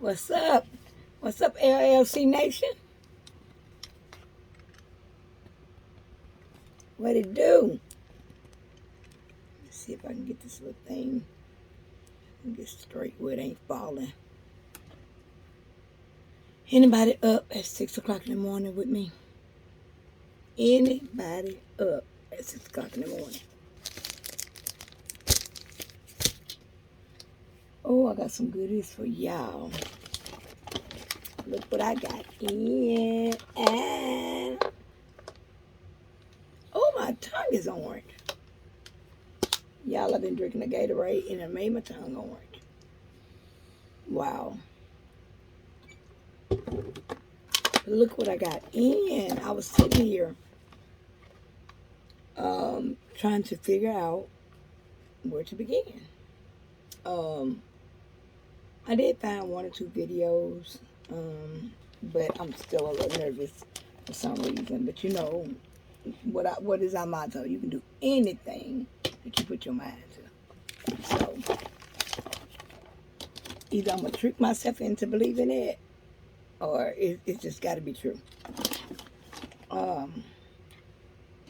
What's up? What's up, LLC Nation? What it do? Let's see if I can get this little thing and get straight where it ain't falling. Anybody up at 6 o'clock in the morning with me? Anybody up at 6 o'clock in the morning? Oh, I got some goodies for y'all. Look what I got in. And oh, my tongue is orange. Y'all, I've been drinking a Gatorade and it made my tongue orange. Wow. Look what I got in. I was sitting here trying to figure out where to begin. I did find one or two videos, but I'm still a little nervous for some reason. But you know, what is our motto? You can do anything that you put your mind to. So either I'm going to trick myself into believing it, or it's just got to be true.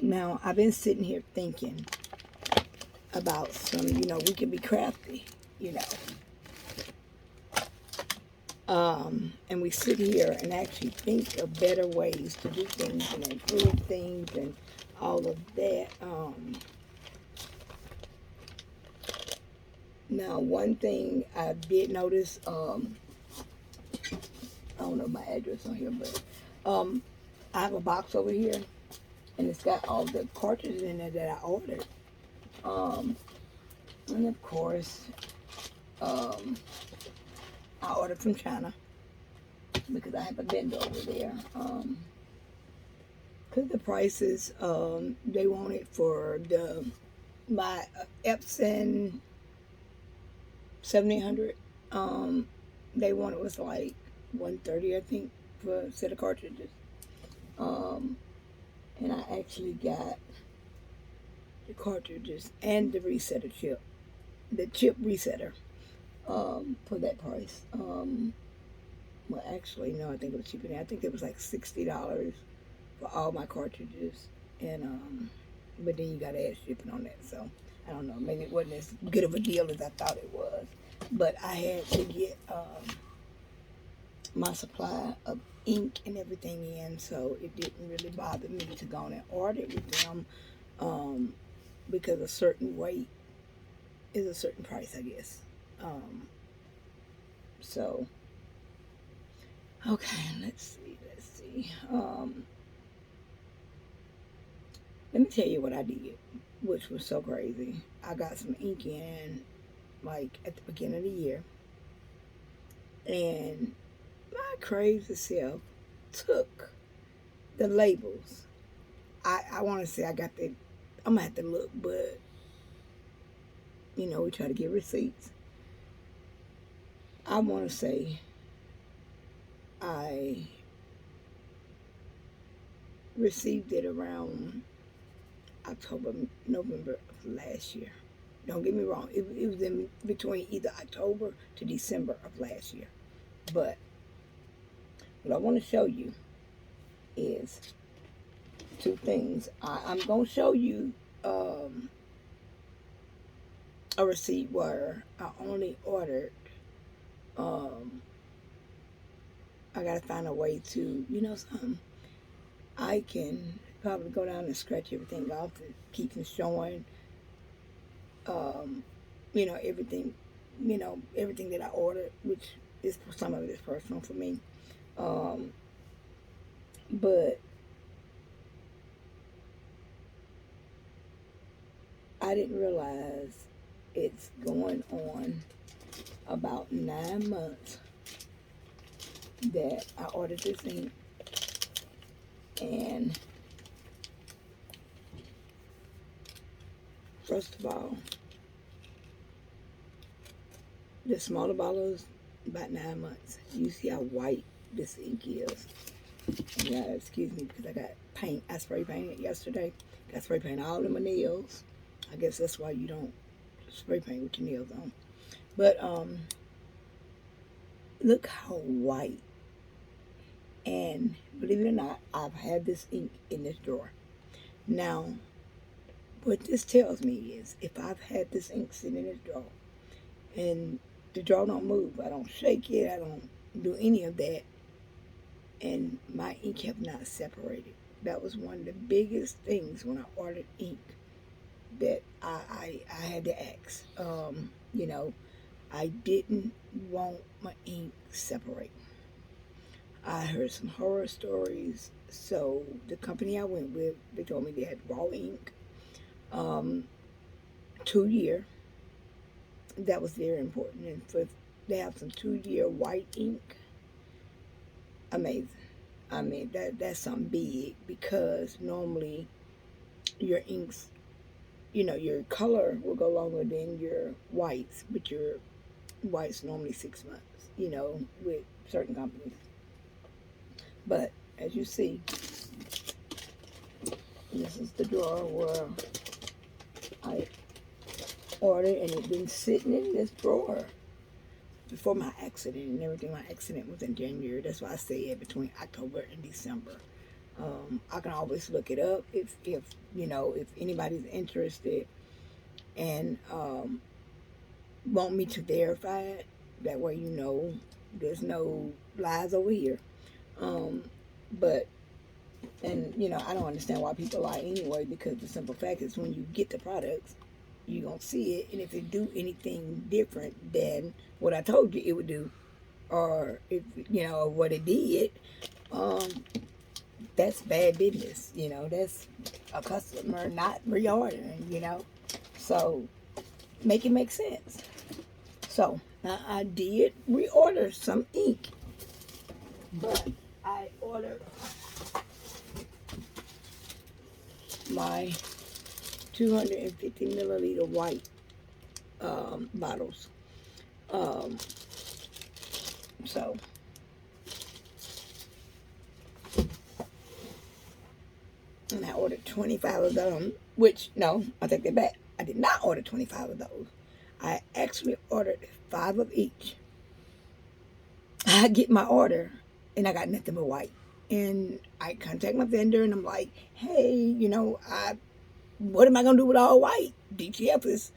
Now, I've been sitting here thinking about some, we can be crafty, and we sit here and actually think of better ways to do things and improve things and all of that. Now, one thing I did notice, I don't know my address on here, but I have a box over here, and it's got all the cartridges in there that I ordered. And of course, I ordered from China because I have a vendor over there. Because the prices, they want it for my Epson 7800. They want it was like $130, I think, for a set of cartridges. And I actually got the cartridges and the resetter chip, the chip resetter, for that price. Well, actually, no, I think it was cheaper than that. I think it was like $60 for all my cartridges, and but then you got to add shipping on that. So I don't know, maybe it wasn't as good of a deal as I thought it was. But I had to get my supply of ink and everything in, so it didn't really bother me to go on and order it with them, because a certain weight is a certain price, I guess. So, okay, let's see. Let me tell you what I did, which was so crazy. I got some ink in, like, at the beginning of the year, and my crazy self took the labels. I want to say I got the, I'm going to have to look, but, we try to get receipts. I want to say I received it around October, November of last year. Don't get me wrong. It was in between either October to December of last year. But what I want to show you is two things. I'm going to show you a receipt where I only ordered, I got to find a way to, something. I can probably go down and scratch everything off to keep from showing, everything, everything that I ordered, which is, some of it is personal for me. But I didn't realize it's going on about 9 months that I ordered this ink. And first of all, the smaller bottles, about 9 months. You see how white this ink is. Yeah, excuse me, because I got paint. I spray painted yesterday. Got spray paint all in my nails. I guess that's why you don't spray paint with your nails on. But Look how white. And believe it or not, I've had this ink in this drawer. Now, what this tells me is if I've had this ink sitting in this drawer and the drawer don't move, I don't shake it, I don't do any of that, and my ink have not separated. That was one of the biggest things when I ordered ink that I had to ask. You know, I didn't want my ink separate. I heard some horror stories, so the company I went with, they told me they had raw ink, 2 year. That was very important, and for they have some 2 year white ink, amazing. I mean that's something big because normally your inks, you know, your color will go longer than your whites, but your whites normally 6 months. You know, with certain companies. But as you see, this is the drawer where I ordered, and it's been sitting in this drawer before my accident and everything. My accident was in January. That's why I say between October and December. I can always look it up if you know, if anybody's interested and want me to verify it. That way, you know, there's no lies over here. But and you know, I don't understand why people lie anyway, because the simple fact is when you get the products, you're gonna see it, and if it do anything different than what I told you it would do, or if you know what it did, um, that's bad business. You know, that's a customer not reordering. You know, so make it make sense. So I did reorder some ink, but I ordered my 250 milliliter white bottles. Um, so, and I ordered 25 of them, which, no, I take that back. I did not order 25 of those. I actually ordered 5 of each. I get my order, and I got nothing but white. And I contact my vendor, and I'm like, hey, you know, what am I going to do with all white? DTF is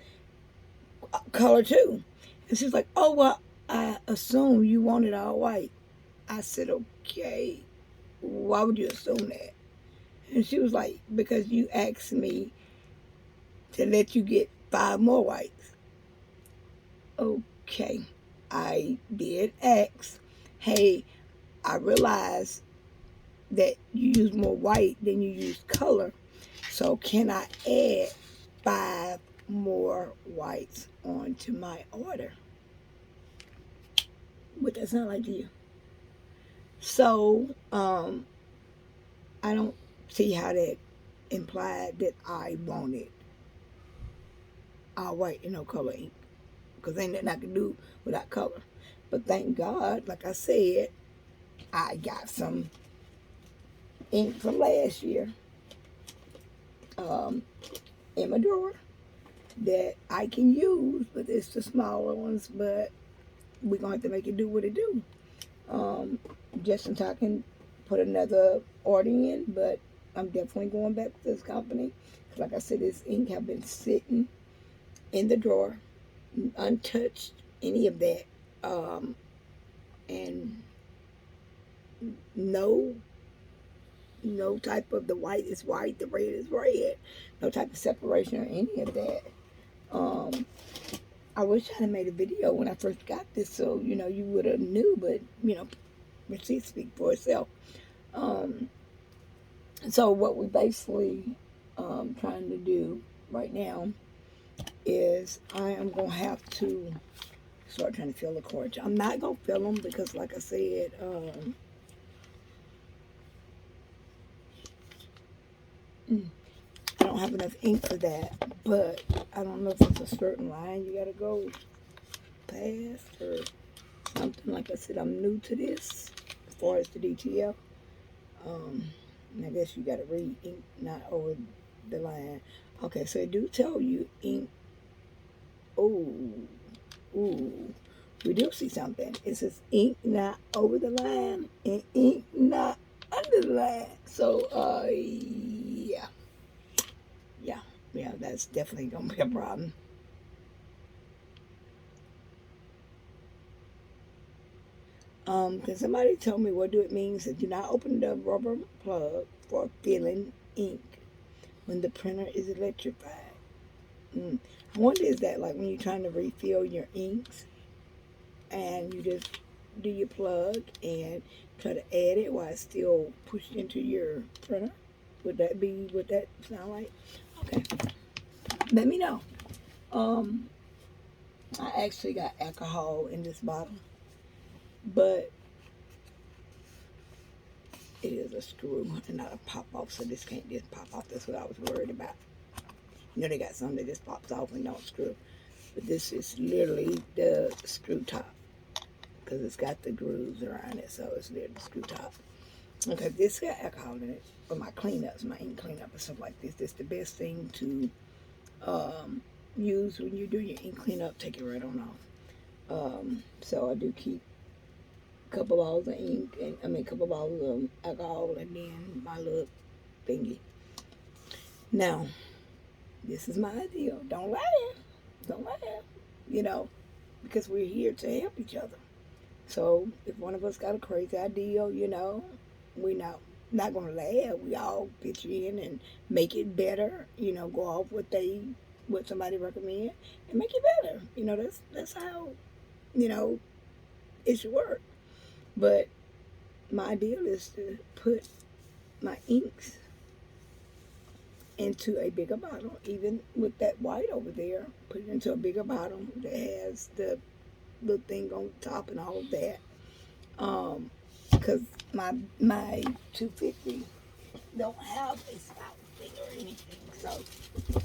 color too. And she's like, oh, well, I assume you want it all white. I said, okay, why would you assume that? And she was like, because you asked me to let you get 5 more whites. Okay, I did ask, hey, I realize that you use more white than you use color, so can I add 5 more whites onto my order? What that sound like to you? So, I don't see how that implied that I wanted all white and no color ink, because ain't nothing I can do without color. But thank God, like I said, I got some ink from last year in my drawer that I can use, but it's the smaller ones, but we're going to have to make it do what it do. Just until I can put another order in, but I'm definitely going back to this company. Like I said, this ink have been sitting in the drawer, untouched, any of that, and no type of, the white is white, the red is red, no type of separation or any of that. I wish I had made a video when I first got this, so you know you would have knew, but you know, receipts speak for itself. So what we basically trying to do right now is I am gonna have to start trying to fill the cartridge. I'm not gonna fill them because, like I said, I don't have enough ink for that. But I don't know if it's a certain line you gotta go past or something. Like I said, I'm new to this as far as the DTF. And I guess you gotta read ink not over the line. Okay, so it do tell you ink. Ooh, we do see something. It says ink not over the line and ink not under the line. So, yeah, yeah, yeah, that's definitely gonna be a problem. Can somebody tell me what do it means that do not open the rubber plug for filling ink when the printer is electrified? I wonder is that like when you're trying to refill your inks and you just do your plug and try to add it while it's still pushed into your printer? Would that be what that sound like? Okay, let me know. Um, I actually got alcohol in this bottle, but it is a screw and not a pop off, so this can't just pop off. That's what I was worried about. You know, they got some that just pops off and don't screw, but this is literally the screw top because it's got the grooves around it, so it's literally the screw top. Okay, this got alcohol in it for my cleanups, my ink cleanup and stuff like this. This is the best thing to use when you're doing your ink cleanup. Take it right on off. So I do keep a couple bottles of ink and a couple bottles of alcohol and then my little thingy. Now, this is my ideal. Don't laugh. Don't laugh. You know, because we're here to help each other. So if one of us got a crazy idea, you know, we not gonna laugh. We all pitch in and make it better. You know, go off what somebody recommend and make it better. You know, that's how it should work. But my ideal is to put my inks into a bigger bottle, even with that white over there. Put it into a bigger bottle that has the little thing on top and all of that. Because my 250 don't have a spout thing or anything, so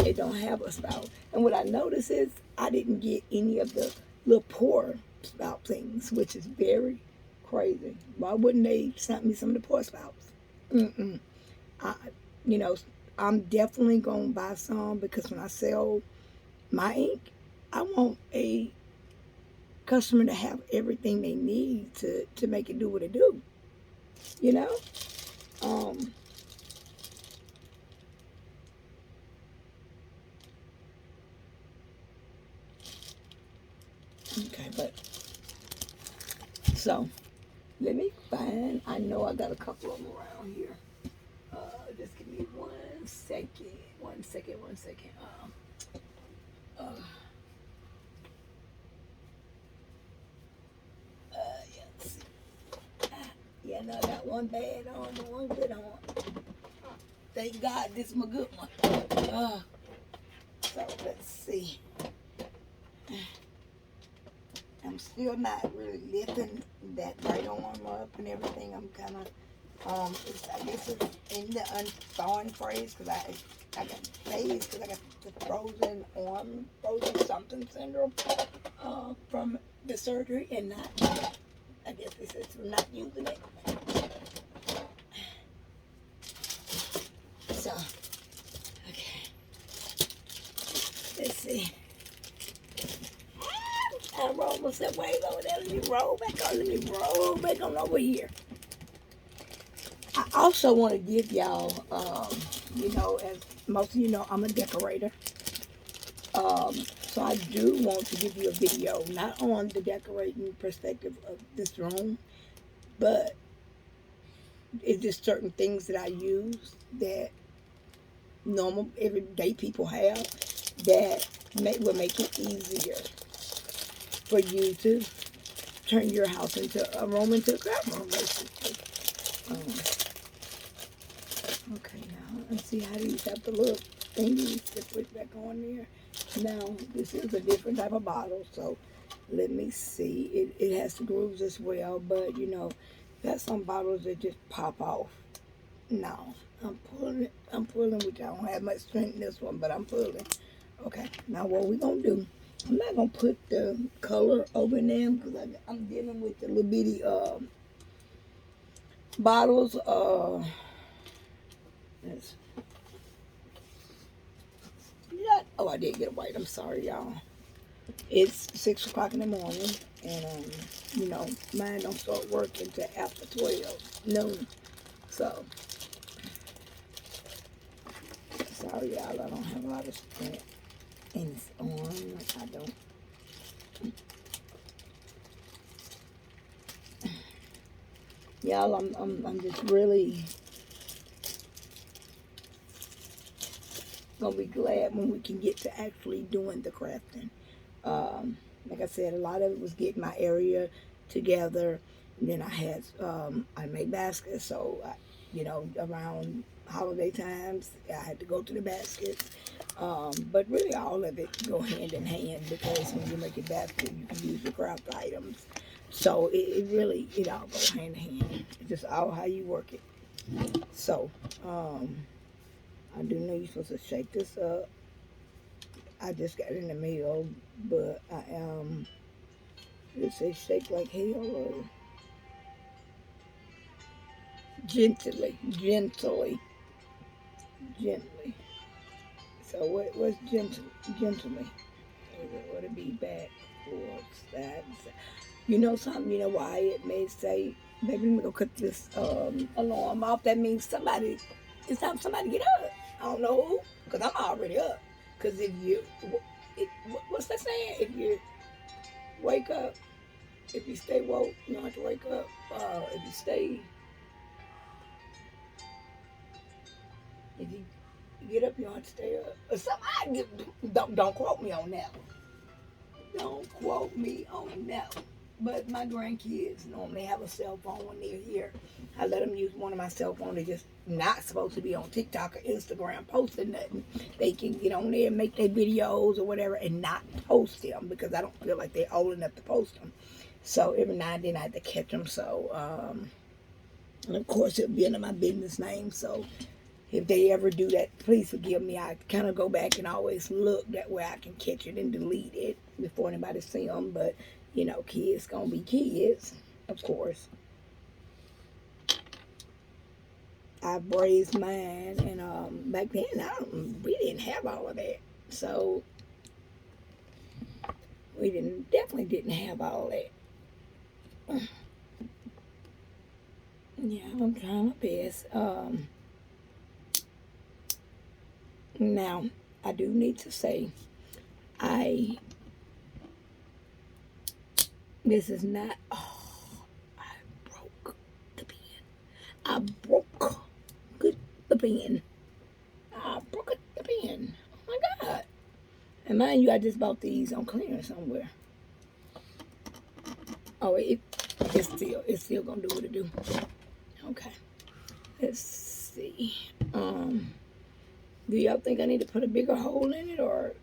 it don't have a spout. And what I noticed is I didn't get any of the little pour spout things, which is very crazy. Why wouldn't they send me some of the pour spouts? Mm-mm. I, you know, I'm definitely gonna buy some because when I sell my ink, I want a customer to have everything they need to make it do what it do. You know? Um, okay, but so let me find. I know I got a couple of them around here. Just give me 1 second. 1 second. 1 second. Uh, yeah, let's see. Yeah, no, I got one bad on, but one good on. Thank God this is my good one. So let's see. I'm still not really lifting that right arm up and everything. I'm kind of, I guess it's in the unthawing phase because I got phase because I got the frozen something syndrome from the surgery and not, I guess this is from not using it. So, okay. Let's see. I roll myself way over there. Let me roll back on. Let me roll back on over here. I also want to give y'all, as most of you know, I'm a decorator. So I do want to give you a video, not on the decorating perspective of this room, but it's just certain things that I use that normal everyday people have that will make it easier for you to turn your house into a room, into a craft room, basically. Okay, now let's see how these have the little thingies to put back on there. Now, this is a different type of bottle, so let me see. It has the grooves as well, but got some bottles that just pop off. No, I'm pulling, which I don't have much strength in this one, but I'm pulling. Okay, now what we gonna do? I'm not gonna put the color over them because I'm dealing with the little bitty bottles. Oh, I did get a white. I'm sorry, y'all. It's 6 o'clock in the morning, and mine don't start work until after 12 noon. So sorry, y'all, I don't have a lot of strength, and it's on like I don't. Y'all, I'm just really gonna be glad when we can get to actually doing the crafting. Like I said, a lot of it was getting my area together. And then I made baskets, so around holiday times, I had to go to the baskets. But really, all of it go hand in hand because when you make a basket, you can use your craft items. So it really, it all goes hand in hand. It's just all how you work it. So, I do know you're supposed to shake this up. I just got in the mail, but it say shake like hell or gently. So what's gently? Would it be backwards? That's, something. You know why it may say? Maybe let me go cut this alarm off. That means it's time for somebody to get up. I don't know who, because I'm already up. Because what's that saying? If you wake up, if you stay woke, you don't have to wake up. If you get up, you don't have to stay up. Or somebody, don't quote me on that one. Don't quote me on that one. But my grandkids normally have a cell phone when they're here. I let them use one of my cell phones. They're just not supposed to be on TikTok or Instagram posting nothing. They can get on there and make their videos or whatever and not post them because I don't feel like they're old enough to post them. So every now and then I have to catch them. So, and of course it'll be under my business name. So if they ever do that, please forgive me. I kind of go back and always look that way I can catch it and delete it before anybody see them. But kids gonna be kids, of course. I raised mine, and back then we didn't have all of that, so we definitely didn't have all that. Yeah, I'm trying my best. Now I do need to say I this is not. Oh, I broke the pen. I broke the pen. I broke the pen. Oh my God. And mind you, I just bought these on clearance somewhere. Oh, it's still gonna do what it do. Okay. Let's see. Do y'all think I need to put a bigger hole in it, or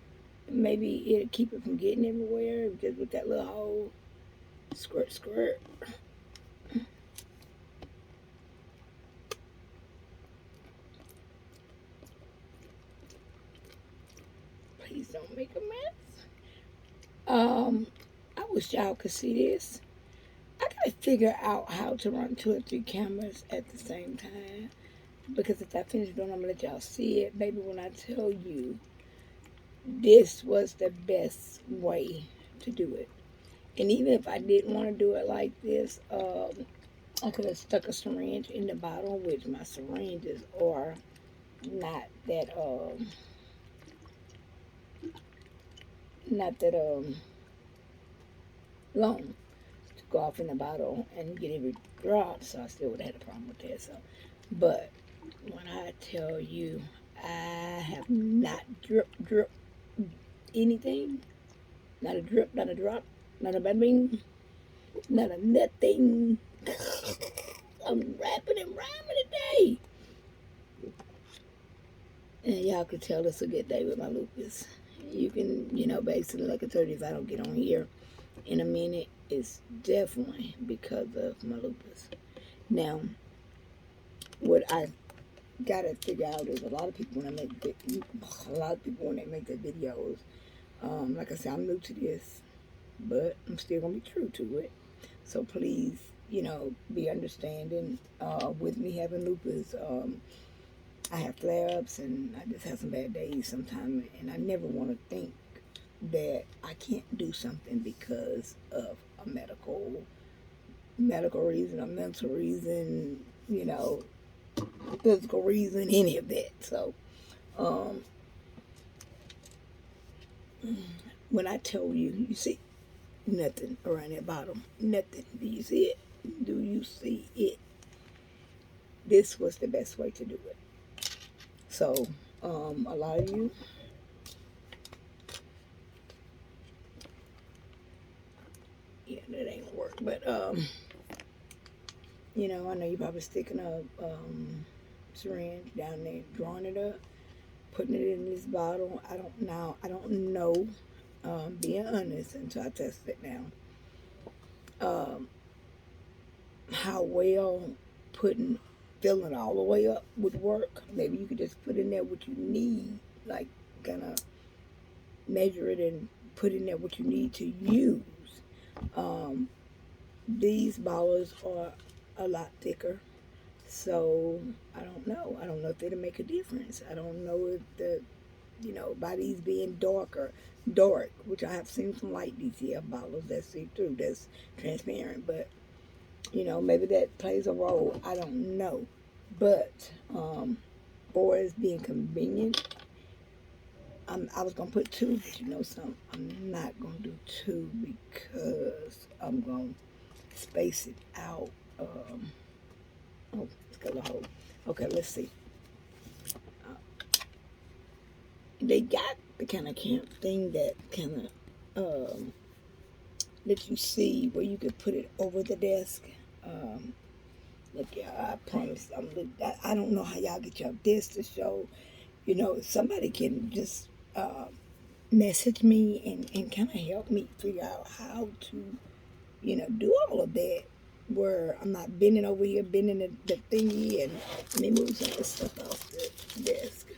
maybe it'll keep it from getting everywhere just with that little hole? Squirt. Please don't make a mess. I wish y'all could see this. I gotta figure out how to run 2 or 3 cameras at the same time. Because if I finish doing, I'm gonna let y'all see it. Baby, when I tell you, this was the best way to do it. And even if I didn't want to do it like this, I could have stuck a syringe in the bottle, which my syringes are not that long to go off in the bottle and get every drop. So I still would have had a problem with that. So, but when I tell you, I have not drip anything, not a drip, not a drop, not a bing, not a nothing. I'm rapping and rhyming today. And y'all could tell it's a good day with my lupus. You can, basically, like I told you, if I don't get on here in a minute, it's definitely because of my lupus. Now, what I gotta figure out is a lot of people when they make their videos, like I said, I'm new to this, but I'm still gonna be true to it. So please, be understanding with me having lupus. I have flare-ups and I just have some bad days sometimes, and I never want to think that I can't do something because of a medical reason, a mental reason, physical reason, any of that. So, um, when I tell you, you see nothing around that bottom, nothing. Do you see it? Do you see it? This was the best way to do it. So, a lot of you, yeah, that ain't work. But, I know you're probably sticking a syringe down there, drawing it up, putting it in this bottle. I don't know. Being honest, until I test it now. Um, how well filling all the way up would work. Maybe you could just put in there what you need, like kind of measure it and put in there what you need to use. Um, these bottles are a lot thicker, so I don't know. I don't know if it'll make a difference. I don't know if by these being dark, which I have seen some light Dtf bottles that see through, that's transparent, but maybe that plays a role. I don't know. But for as being convenient, I was going to put 2, but you know something? I'm not going to do 2 because I'm going to space it out. Oh, it's got a hole. Okay, let's see. They got the kind of camp thing that kind of let you see where you could put it over the desk. Look, y'all, I promise. I don't know how y'all get your desk to show. If somebody can just message me and kind of help me figure out how to, do all of that. Where I'm not bending over here, bending the thingy, and let me move some of this stuff off the desk.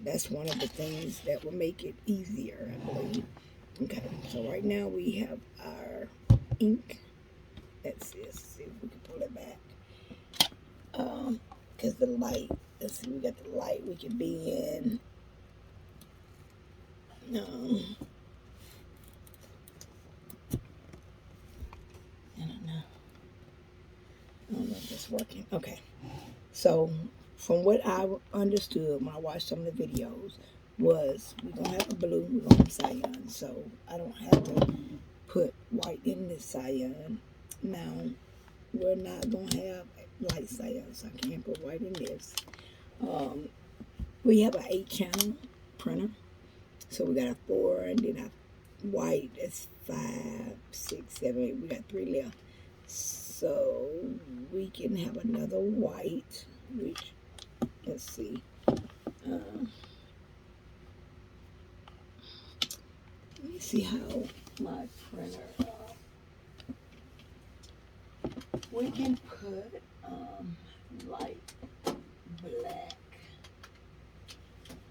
That's one of the things that will make it easier, I believe. Okay, so right now we have our ink. Let's see if we can pull it back. Because the light, let's see, we got the light we can be in. I don't know. I don't know if it's working. Okay, so from what I understood when I watched some of the videos was we're going to have a blue, we're going to have cyan. So I don't have to put white in this cyan. Now, we're not going to have light cyan, so I can't put white in this. We have an 8-channel printer. So we got a 4, and then a white, that's 5, 6, 7, 8. We got 3 left. So we can have another white, which, let's see. Let me see how my printer, we can put light black.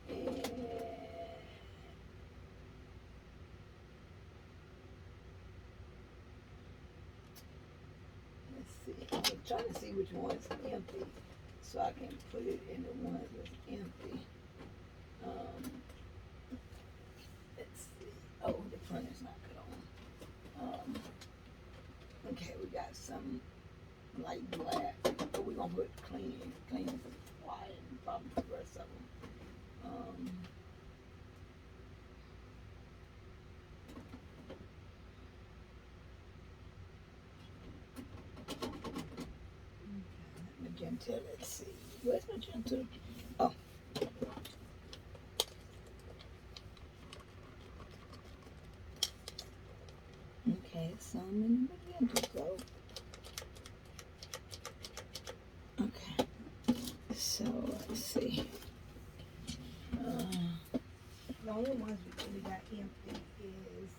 And I'm trying to see which one's empty so I can put it in the one that's empty. Let's see. Oh, the printer's not good on. Okay, we got some light black, but we're gonna put clean white, and probably the rest of them. Magenta, let's see. Where's magenta? Oh. Okay, some in the magenta, so. Okay. So, let's see. The only ones we really got empty is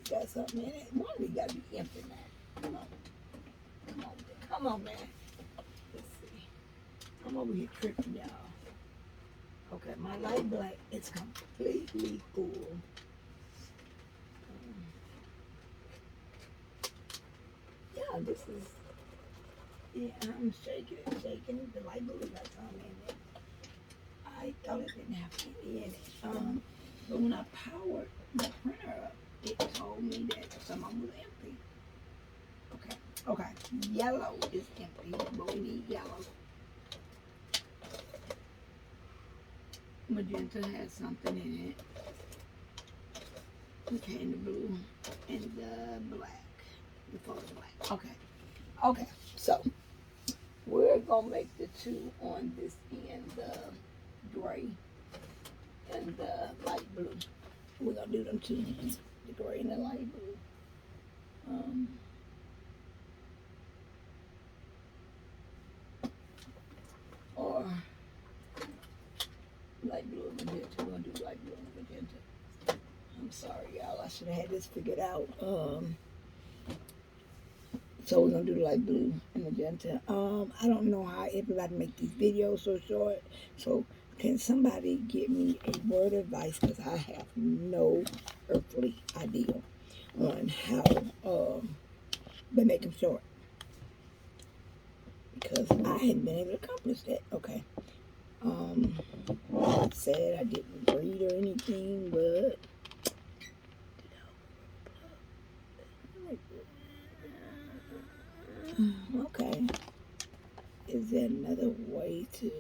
got something in it. One of these got to be empty now. Come on, man. Let's see. I'm over here tripping, y'all. Okay, my light black is completely full. Yeah, this is, yeah, I'm shaking it, shaking it. The light blue got some in it. I thought it didn't have any in it. But when I powered the printer up, it told me that some of them was empty. Okay, yellow is empty, but we need yellow. Magenta has something in it. Okay, and the blue and the black. The photo black. Okay, so we're gonna make the two on this end, the gray and the light blue. We're gonna do them two, the gray and the light blue. Or light blue and magenta. We're gonna do light blue and magenta. I'm sorry, y'all. I should have had this figured out. So we're gonna do light blue and magenta. I don't know how everybody make these videos so short. So can somebody give me a word of advice? Because I have no earthly idea on how they make them short. Because I hadn't been able to accomplish that. Okay. I said I didn't read or anything, but okay. Is there another way to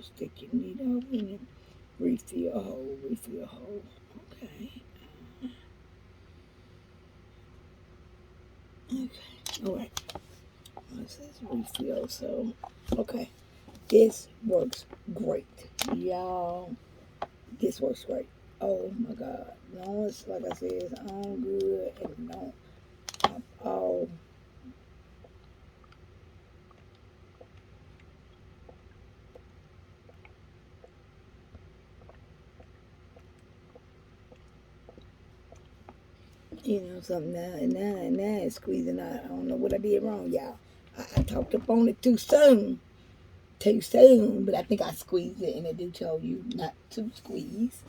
stick your needle in it? Refill hole, refill hole. Okay. Okay. All right. It says refill, so okay. This works great, y'all. This works great. Oh my God. As long as, like I said, it's on good and don't pop all. You know, something now it's squeezing out. I don't know what I did wrong, y'all. I talked up on it too soon. Too soon, but I think I squeezed it and it do tell you not to squeeze.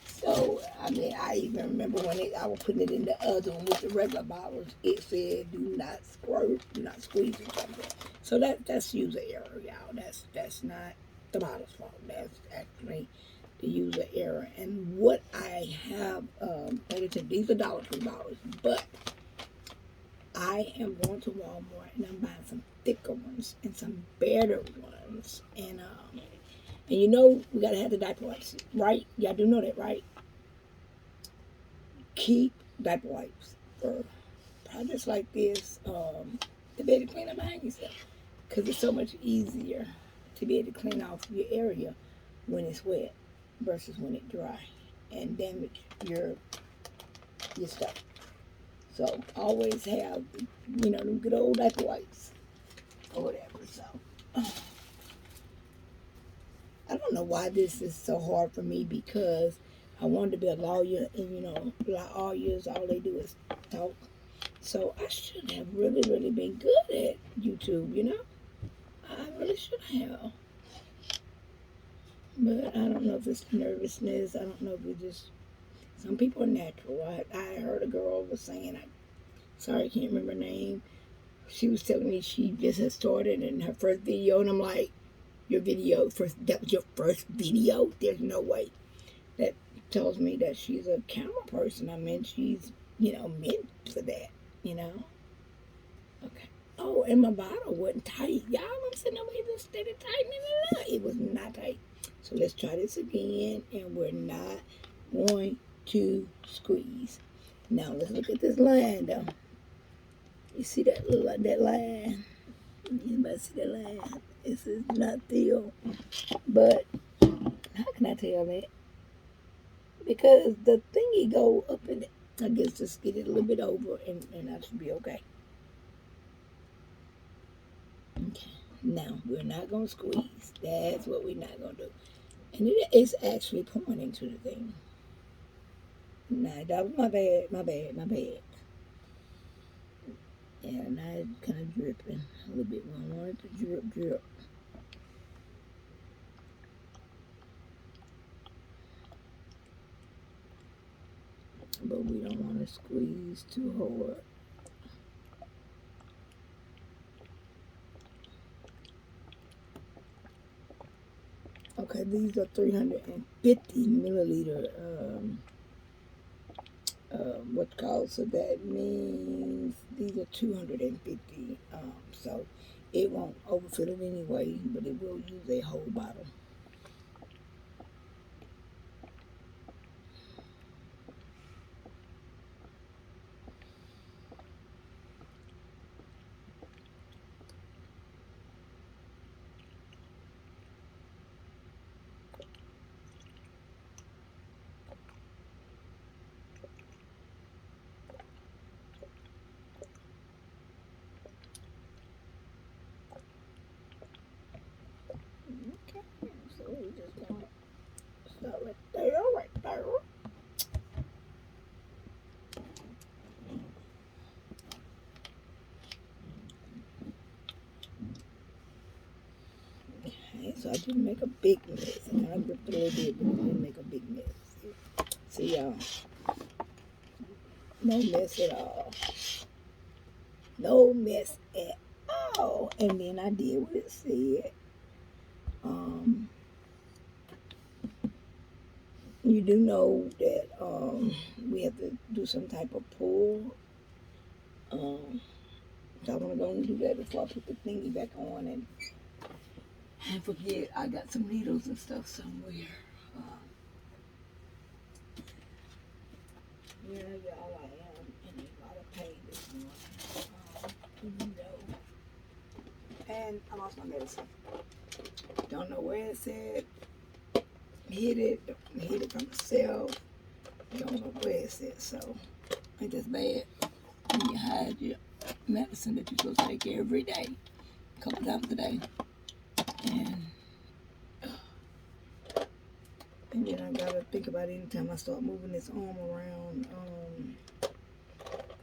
So, I mean, I even remember when I was putting it in the other one with the regular bottles, it said do not squirt, do not squeeze or something. So that's user error, y'all. That's not the bottle's fault. That's actually the user error. And what I have, like I said, these are Dollar Tree bottles, but I am going to Walmart and I'm buying some thicker ones and some better ones. And you know we gotta have the diaper wipes, right? Y'all do know that, right? Keep diaper wipes for projects like this to be able to clean up behind yourself, because it's so much easier to be able to clean off your area when it's wet versus when it's dry and damage your stuff. So always have, you know, them good old diaper wipes or whatever. So I don't know why this is so hard for me, because I wanted to be a lawyer, and you know, lawyers, all they do is talk. So I should have really, really been good at YouTube, you know? I really should have. But I don't know if it's nervousness. I don't know if it's just, some people are natural. I heard a girl was saying, sorry, I can't remember her name. She was telling me she just had started in her first video, and I'm like, that was your first video? There's no way. That tells me that she's a camera person. I mean, she's, you know, meant for that, you know? Okay. Oh, and my bottle wasn't tight. Y'all, I'm sitting over here just steady tightening it up. It was not tight. So let's try this again, and we're not going to squeeze. Now let's look at this line, though. You see that line? You must see that line. This is not Theo. But how can I tell that? Because the thingy go up in it. I guess just get it a little bit over, and I should be okay. Okay. Now, we're not going to squeeze. That's what we're not going to do. And it is actually pointing to the thing. Nah, that was my bad. Yeah, now it's kind of dripping a little bit. I want it to drip. but we don't want to squeeze too hard. Okay, these are 350 milliliter what's called, so that means these are 250, so it won't overfill it anyway, but it will use a whole bottle. Okay, so we just gonna start right there, right there. Okay, so I didn't make a big mess. I kind of gripped it a little bit, but I didn't make a big mess. See y'all, no mess at all. No mess at all. And then I did what it said. You do know that we have to do some type of pull. So I'm gonna go and do that before I put the thingy back on and forget I got some needles and stuff somewhere. Yeah, y'all, I am in a lot of pain this morning. And I lost my medicine. Don't know where it's at. Hit it from myself. Don't know where it's at, so ain't this bad. And you hide your medicine that you're supposed to take every day, a couple times a day. And then I gotta think about it anytime I start moving this arm around.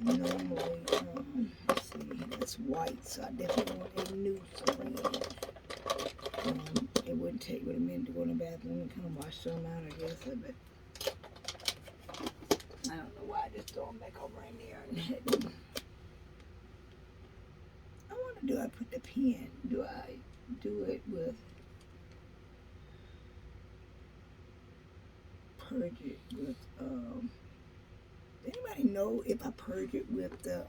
Normally, let's see, that's white, so I definitely want a new syringe. It would a minute to go in the bathroom and kind of wash some out, I guess. But I don't know why I just throw them back over in there. And I wonder, do I put the pen? Do I do it with purge it with? Anybody know if I purge it with the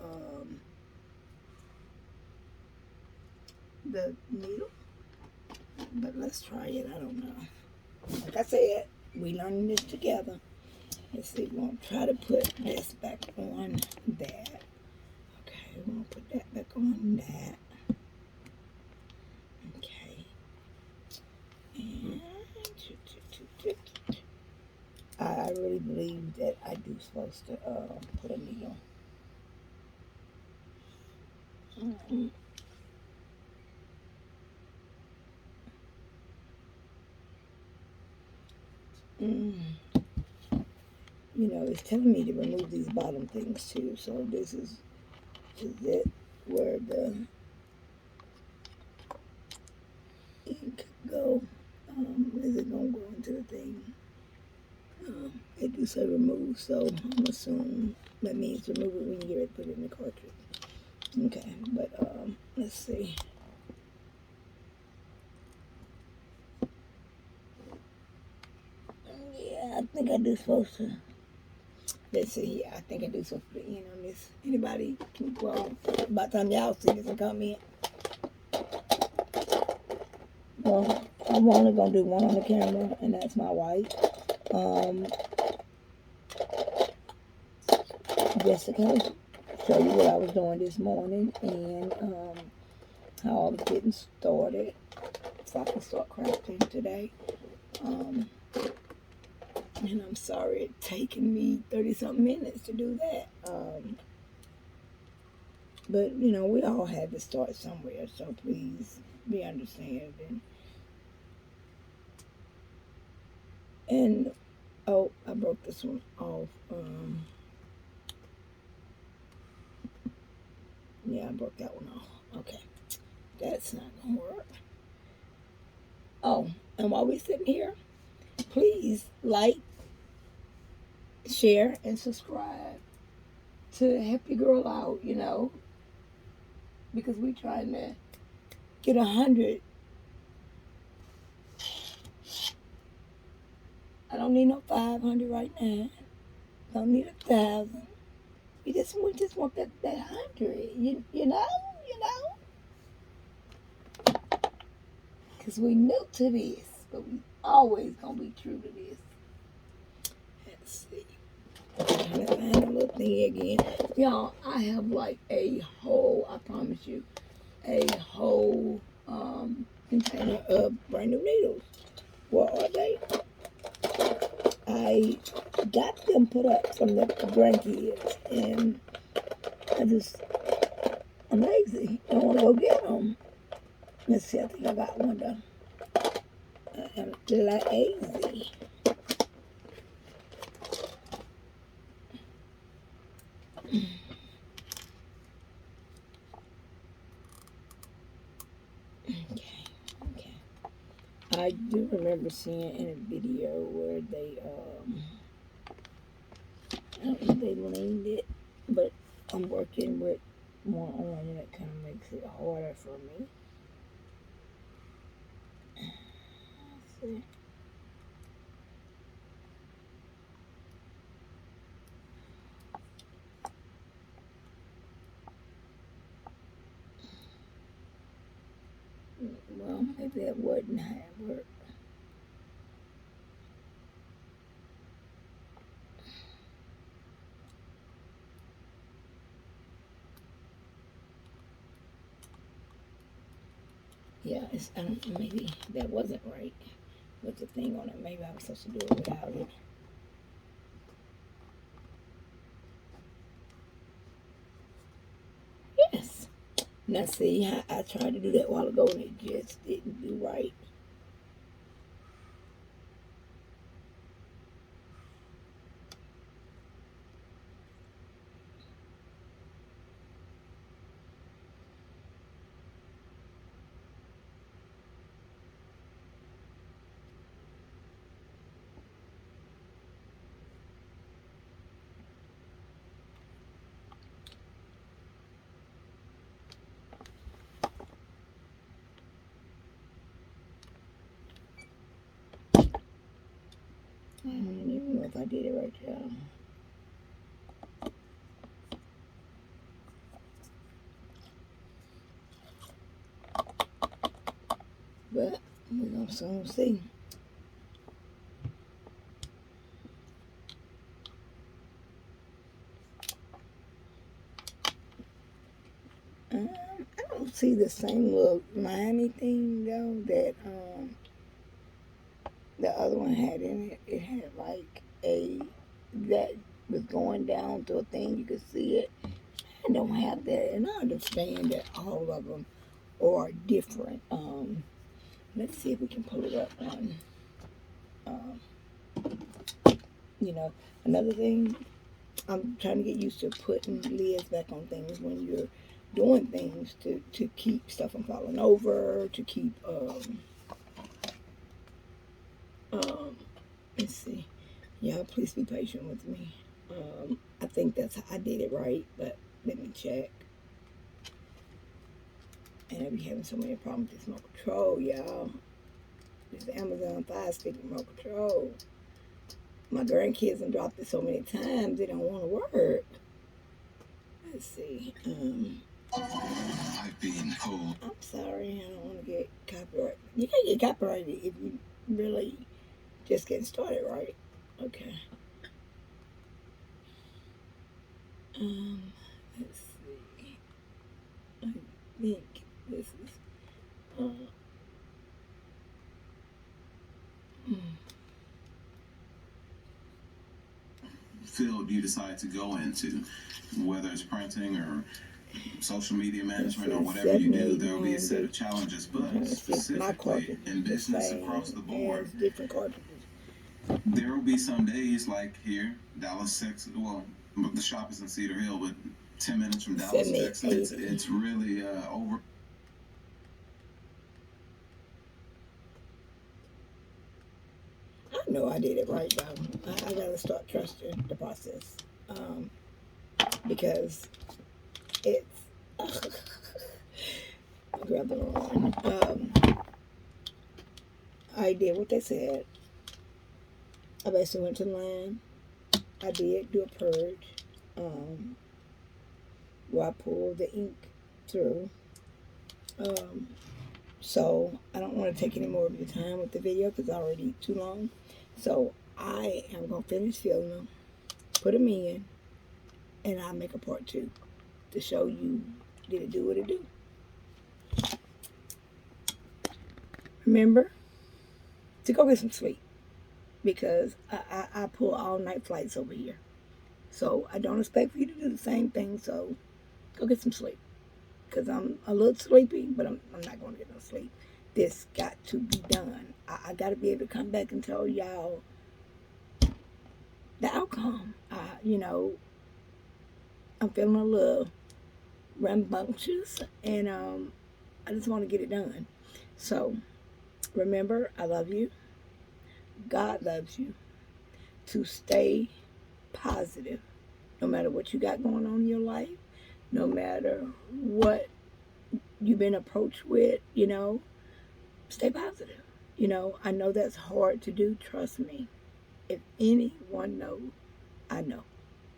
needle? But let's try it. I don't know. Like I said, we learning this together. Let's see. We're gonna try to put this back on that. Okay, we're gonna put that back on that. Okay. And I really believe that I do supposed to put a needle. You know, it's telling me to remove these bottom things too. So this is it where the ink go. Is it gonna go into the thing? It do say remove, so I'm assuming that means remove it when you get ready to put it in the cartridge. Okay, but let's see. Yeah, I think I do supposed to. Let's see. Yeah, I think I do supposed to put in on this. Anybody? Well, by the time y'all see this and comment. Well, I'm only gonna do one on the camera, and that's my white. Jessica, show you what I was doing this morning and how I was getting started, so I can start crafting today. And I'm sorry it's taken me 30-something minutes to do that. But you know, we all had to start somewhere, so please be understanding. And oh, I broke this one off. Yeah, I broke that one off. Okay, that's not gonna work. Oh, and while we're sitting here, please like, share and subscribe to help your girl out, you know, because we trying to get 100. I don't need no 500 right now. Don't need 1,000. We just want that 100. You know, you know, because we new to this, but we always gonna be true to this. Let's see. I'm trying to find a little thing again. Y'all, I have like a whole, I promise you, a whole container of brand new needles. What are they? I got them put up from the grandkids, and I'm lazy. I don't want to go get them. Let's see, I think I got one though. I am lazy. Okay. I do remember seeing in a video where they I don't know if they named it, but I'm working with more on, and it kind of makes it harder for me. Let's see. Well, maybe that wasn't how it worked. Yeah, I don't, maybe that wasn't right with the thing on it. Maybe I was supposed to do it without it. Yes. Now see, I tried to do that a while ago and it just didn't do right. I don't even know if I did it right, y'all. But we're gonna soon see. I don't see the same little liney thing though that the other one had in it. It had like that was going down to a thing you could see it. I don't have that, and I understand that all of them are different. Let's see if we can pull it up on. Um, you know, another thing, I'm trying to get used to putting lids back on things when you're doing things to keep stuff from falling over, to keep let's see. Y'all, please be patient with me. I think I did it right, but let me check. And I be having so many problems with this remote control, y'all. This Amazon Fire Stick remote control. My grandkids have dropped it so many times, they don't want to work. Let's see. I've been told. I'm sorry, I don't want to get copyrighted. You can't get copyrighted if you really just getting started, right? Okay. Let's see. I think this is. Hmm. Field you decide to go into, whether it's printing or social media management or whatever you do, there will be a set of challenges, but specifically in business across the board, different cartridges. There will be some days like here, Dallas, Texas. Well, the shop is in Cedar Hill, but 10 minutes from Dallas, Texas. It's really over. I know I did it right, though. I gotta start trusting the process. Because it's grab the line. I did what they said. I basically went to the line. I did do a purge, where I pulled the ink through. So I don't want to take any more of your time with the video because it's already too long. So I am gonna finish filling them, put them in, and I'll make a part 2 to show you did it do what it do. Remember to go get some sleep because I pull all night flights over here. So I don't expect for you to do the same thing. So go get some sleep because I'm a little sleepy, but I'm not going to get no sleep. This got to be done. I got to be able to come back and tell y'all the outcome. You know, I'm feeling a little rambunctious, and I just want to get it done. So remember, I love you. God loves you. To stay positive, no matter what you got going on in your life, no matter what you've been approached with, you know, stay positive. You know, I know that's hard to do. Trust me. If anyone knows, I know.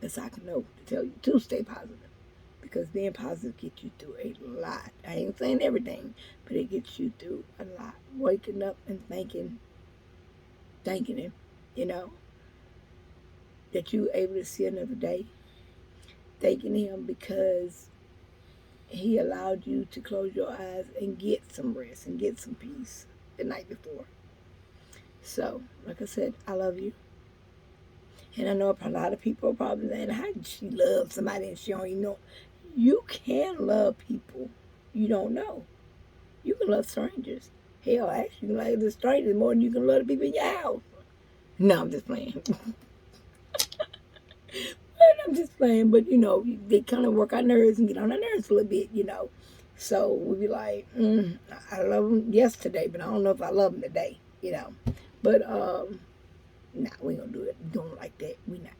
As I can know to tell you to stay positive. Because being positive gets you through a lot. I ain't saying everything, but it gets you through a lot. Waking up and thanking him, you know, that you were able to see another day. Thanking him because he allowed you to close your eyes and get some rest and get some peace the night before. So, like I said, I love you. And I know a lot of people are probably saying, how did she love somebody and she don't even know? You can love people you don't know. You can love strangers. Hell, actually, you can love the strangers more than you can love the people in your house. No, I'm just playing. I'm just playing, but you know, they kind of work our nerves and get on our nerves a little bit, you know. So we'll be like, I love them yesterday, but I don't know if I love them today, you know. But nah, we ain't gonna do it. Doing like that, we not.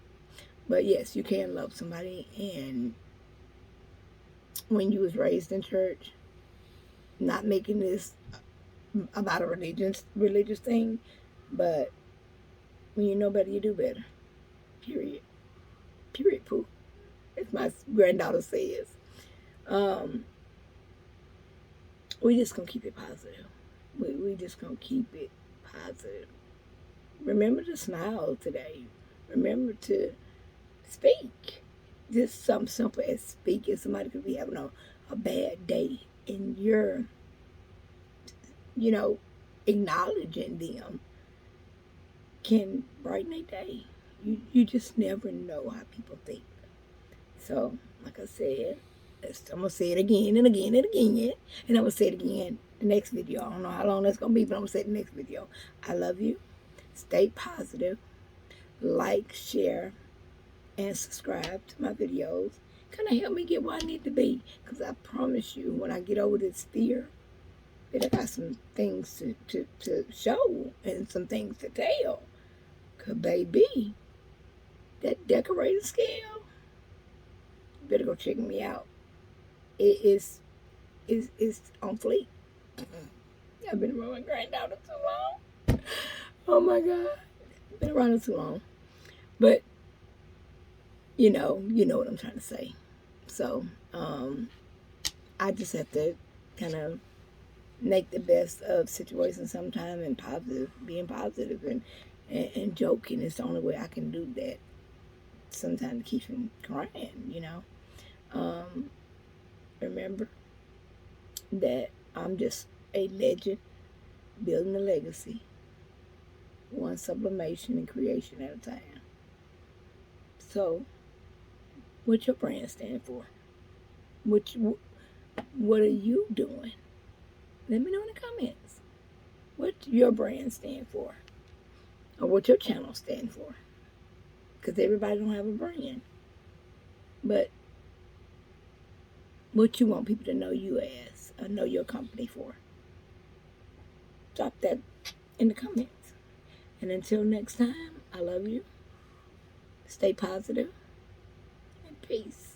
But yes, you can love somebody, and when you was raised in church, not making this about a religious thing, but when you know better, you do better. Period. Period. Pooh. As my granddaughter says. We just gonna keep it positive. We just gonna keep it positive. Remember to smile today. Remember to speak. Just something simple as speaking. Somebody could be having a bad day, and you're, you know, acknowledging them can brighten their day. You just never know how people think. So, like I said, I'm going to say it again and again and again. And I'm going to say it again the next video. I don't know how long that's going to be, but I'm going to say it the next video. I love you. Stay positive. Like, share, and subscribe to my videos. Kind of help me get where I need to be. Because I promise you, when I get over this fear, that I got some things to show and some things to tell. Because, baby, that decorating scale, you better go check me out. It is on fleek. I've been around my granddaughter too long. Oh my God. Been around her too long. But you know what I'm trying to say. So, I just have to kind of make the best of situations sometimes, and being positive and joking is the only way I can do that. Sometimes to keep from crying, you know. Remember that I'm just a legend building a legacy, one sublimation and creation at a time. So, what's your brand stand for? What are you doing? Let me know in the comments. What your brand stand for? Or what your channel stand for? Because everybody don't have a brand. But what you want people to know you as, or know your company for. Drop that in the comments. And until next time, I love you. Stay positive and peace.